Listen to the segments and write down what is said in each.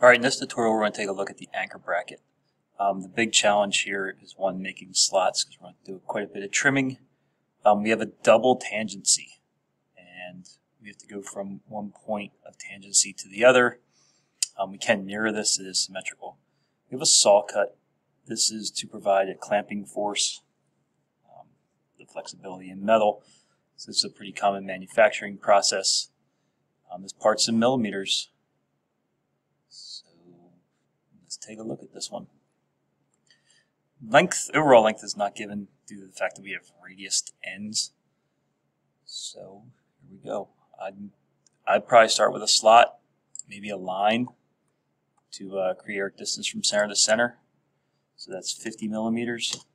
Alright, in this tutorial we're going to take a look at the anchor bracket. The big challenge here is one making slots because we're going to do quite a bit of trimming. We have a double tangency and we have to go from one point of tangency to the other. We can mirror this, it is symmetrical. We have a saw cut. This is to provide a clamping force, the flexibility in metal. So this is a pretty common manufacturing process. This part's in millimeters. So let's take a look at this one. Overall length is not given due to the fact that we have radiused ends. So here we go. I'd probably start with a slot, maybe a line to create our distance from center to center. So that's 50 millimeters.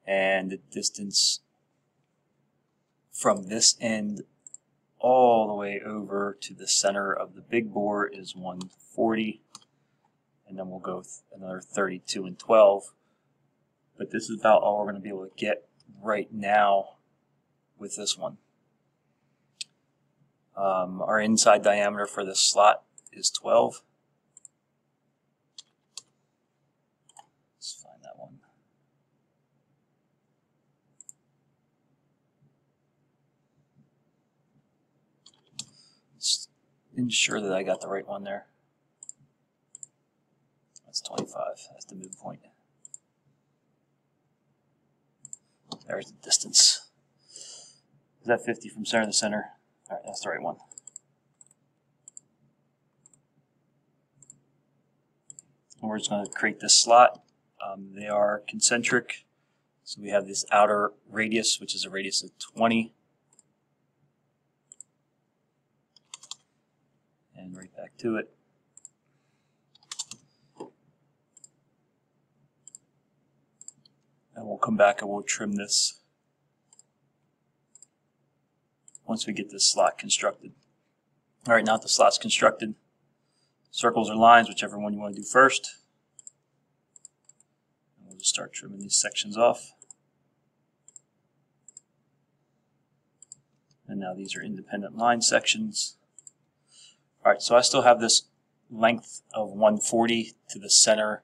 And the distance from this end all the way over to the center of the big bore is 140. And then we'll go another 32 and 12. But this is about all we're going to be able to get right now with this one. Our inside diameter for this slot is 12. Let's find that one. Let's ensure that I got the right one there. That's 25. That's the midpoint. There's the distance. Is that 50 from center to center? All right, that's the right one. And we're just going to create this slot. They are concentric. So we have this outer radius, which is a radius of 20. And right back to it. And we'll come back and we'll trim this once we get this slot constructed. All right, now that the slot's constructed, circles or lines, whichever one you want to do first. And we'll just start trimming these sections off. And now these are independent line sections. All right, so I still have this length of 140 to the center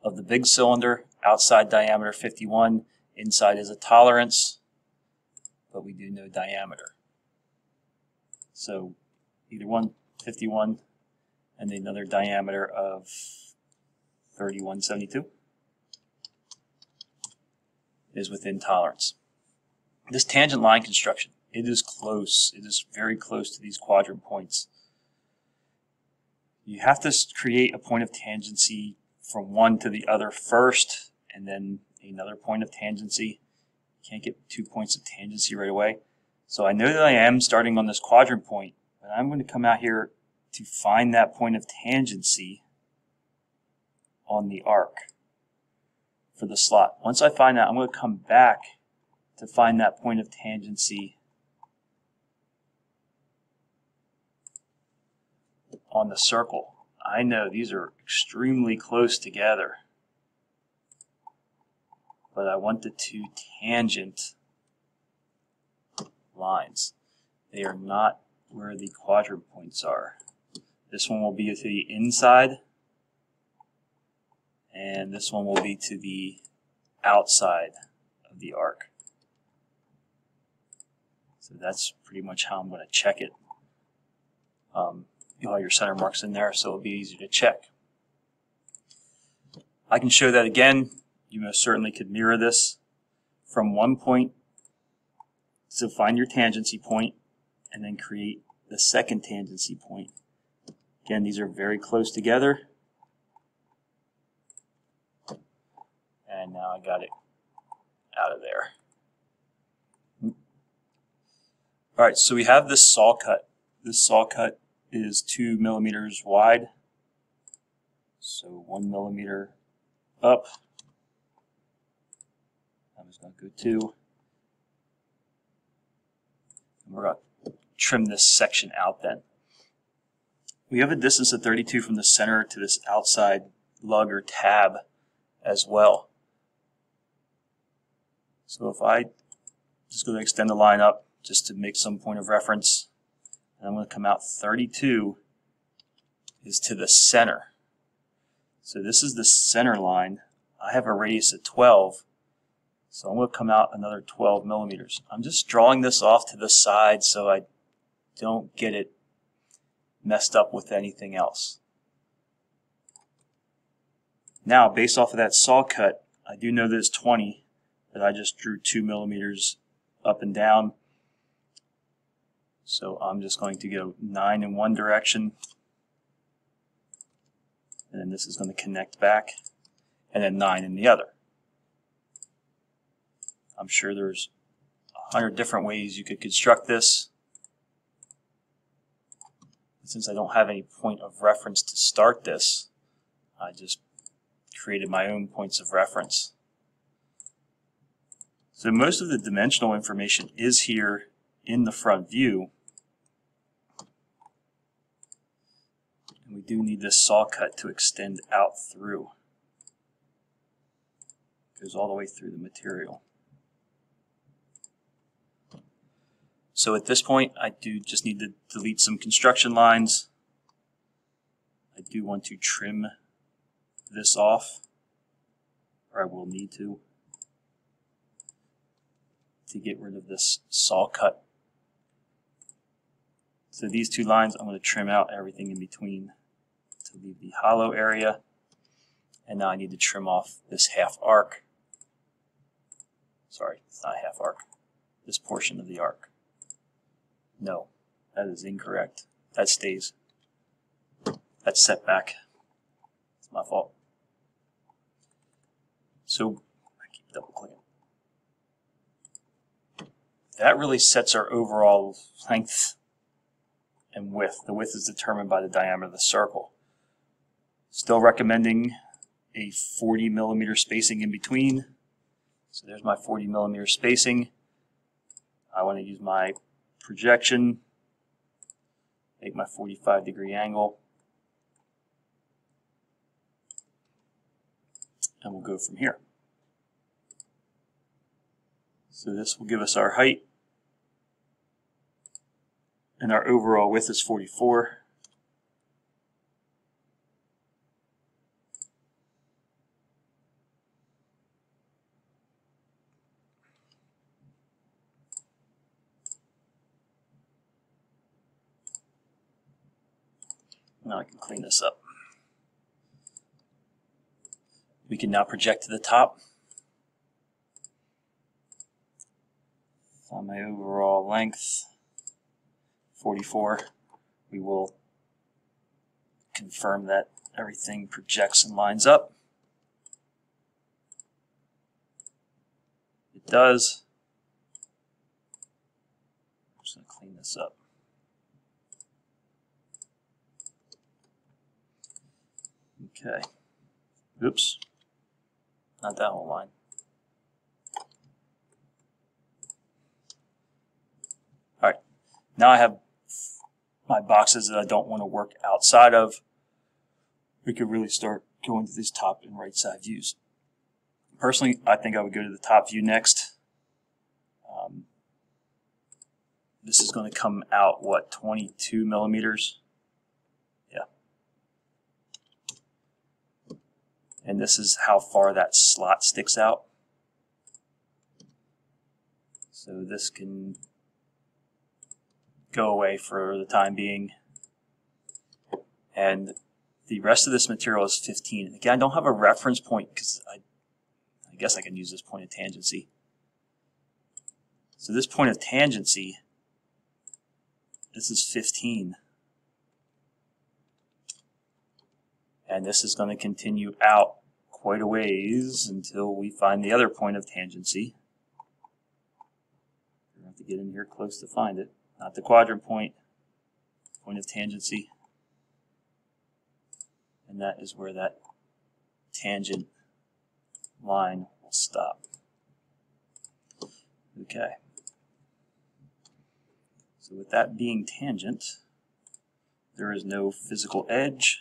of the big cylinder. Outside diameter 51, inside is a tolerance, but we do know diameter. So either 51 and another diameter of 3172 is within tolerance. This tangent line construction, it is close. It is very close to these quadrant points. You have to create a point of tangency from one to the other first, and then another point of tangency. You can't get 2 points of tangency right away. So I know that I am starting on this quadrant point, but I'm going to come out here to find that point of tangency on the arc for the slot. Once I find that, I'm going to come back to find that point of tangency on the circle. I know these are extremely close together, but I want the two tangent lines. They are not where the quadrant points are. This one will be to the inside, and this one will be to the outside of the arc. So that's pretty much how I'm going to check it. You'll have your center marks in there, so it'll be easy to check. I can show that again. You most certainly could mirror this from one point. So find your tangency point and then create the second tangency point. Again, these are very close together. And now I got it out of there. All right, so we have this saw cut. This saw cut is 2 millimeters wide. So 1 millimeter up. I'm just going to go 2. And we're going to trim this section out then. We have a distance of 32 from the center to this outside lug or tab as well. So if I just go to extend the line up just to make some point of reference, and I'm going to come out 32 is to the center. So this is the center line. I have a radius of 12, so I'm going to come out another 12 millimeters. I'm just drawing this off to the side so I don't get it messed up with anything else. Now, based off of that saw cut, I do know there's 20, but I just drew 2 millimeters up and down. So I'm just going to go 9 in one direction, and then this is going to connect back, and then 9 in the other. I'm sure there's 100 different ways you could construct this. Since I don't have any point of reference to start this, I just created my own points of reference. So most of the dimensional information is here in the front view. And we do need this saw cut to extend out through. It goes all the way through the material. So at this point, I do just need to delete some construction lines. I do want to trim this off, or I will need to get rid of this saw cut. So these two lines, I'm going to trim out everything in between to leave the hollow area. And now I need to trim off this half arc. Sorry, it's not a half arc. This portion of the arc. No, that is incorrect. That stays. That's set back. It's my fault. So I keep double clicking. That really sets our overall length and width. The width is determined by the diameter of the circle. Still recommending a 40 millimeter spacing in between. So there's my 40 millimeter spacing. I want to use my projection, make my 45-degree angle, and we'll go from here. So this will give us our height, and our overall width is 44. Now I can clean this up. We can now project to the top. On my overall length, 44, we will confirm that everything projects and lines up. It does. I'm just going to clean this up. Okay. Oops. Not that whole line. All right. Now I have my boxes that I don't want to work outside of. We could really start going to these top and right side views. Personally, I think I would go to the top view next. This is going to come out, what, 22 millimeters? Yeah. And this is how far that slot sticks out. So this can go away for the time being. And the rest of this material is 15. Again, I don't have a reference point because I guess I can use this point of tangency. So this point of tangency, this is 15. And this is going to continue out quite a ways until we find the other point of tangency. We're going to have to get in here close to find it. Not the quadrant point, point of tangency. And that is where that tangent line will stop. Okay. So with that being tangent, there is no physical edge.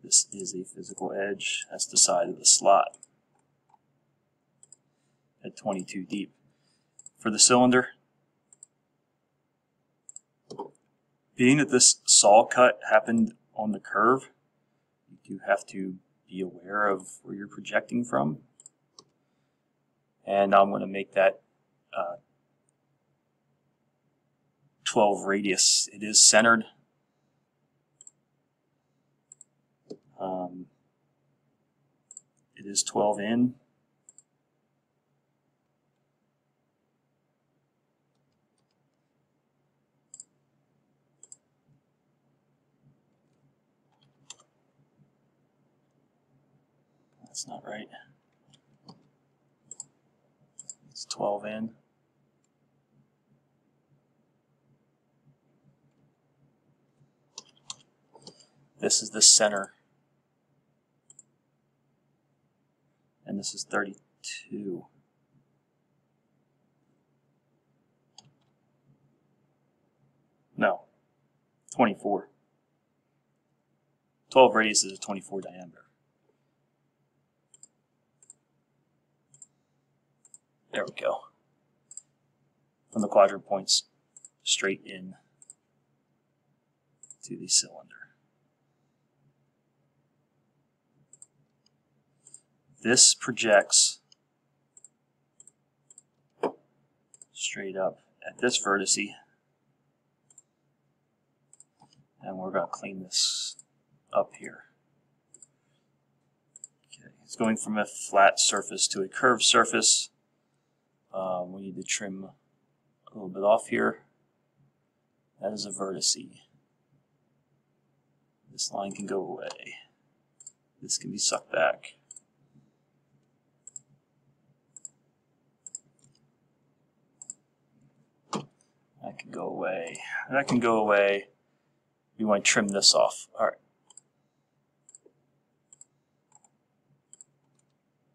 This is a physical edge. That's the side of the slot at 22 deep. For the cylinder, Being that this saw cut happened on the curve, you do have to be aware of where you're projecting from. And I'm going to make that 12 radius. It is centered. It is 12 in. That's not right. It's 12 in. This is the center. And this is 32. No, 24. 12 radius is a 24 diameter. There we go. From the quadrant points straight in to the cylinder. This projects straight up at this vertex, and we're going to clean this up here. Okay, it's going from a flat surface to a curved surface. We need to trim a little bit off here. That is a vertex. This line can go away. This can be sucked back. That can go away. That can go away. We want to trim this off. All right.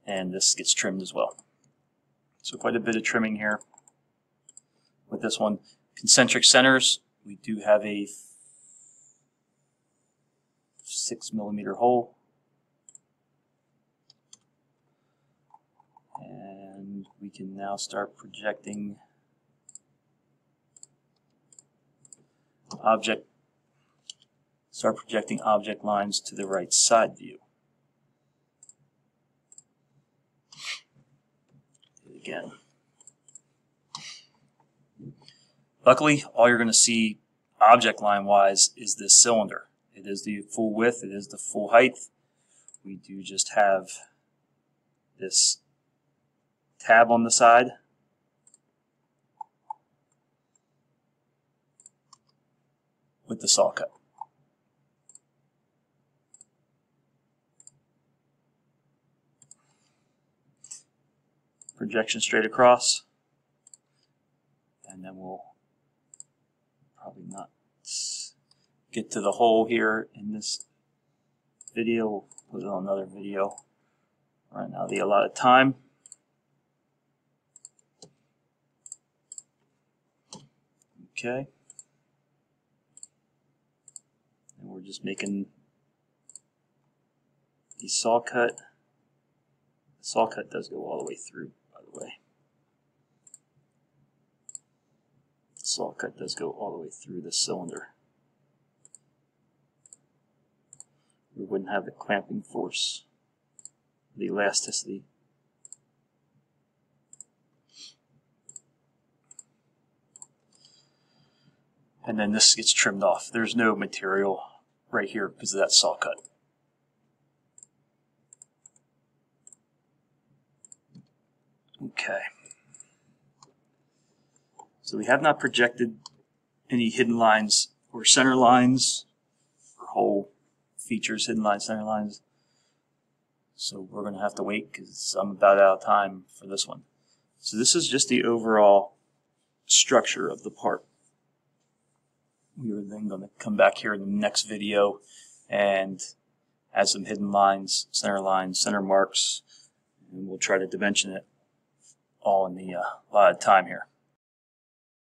And this gets trimmed as well. So quite a bit of trimming here with this one. Concentric centers, we do have a 6mm hole. And we can now start projecting object lines to the right side view. Again. Luckily, all you're going to see object line wise is this cylinder. It is the full width, it is the full height. We do just have this tab on the side. With the saw cut. Projection straight across, and then we'll probably not get to the hole here in this video. We'll put it on another video. Right now, the allotted time. Okay. And we're just making the saw cut. The saw cut does go all the way through, by the way. The saw cut does go all the way through the cylinder. We wouldn't have the clamping force, the elasticity. And then this gets trimmed off. There's no material right here because of that saw cut. Okay. So we have not projected any hidden lines or center lines or hole features, hidden lines, center lines. So we're going to have to wait because I'm about out of time for this one. So this is just the overall structure of the part. We are then going to come back here in the next video and add some hidden lines, center marks, and we'll try to dimension it all in the allotted time here.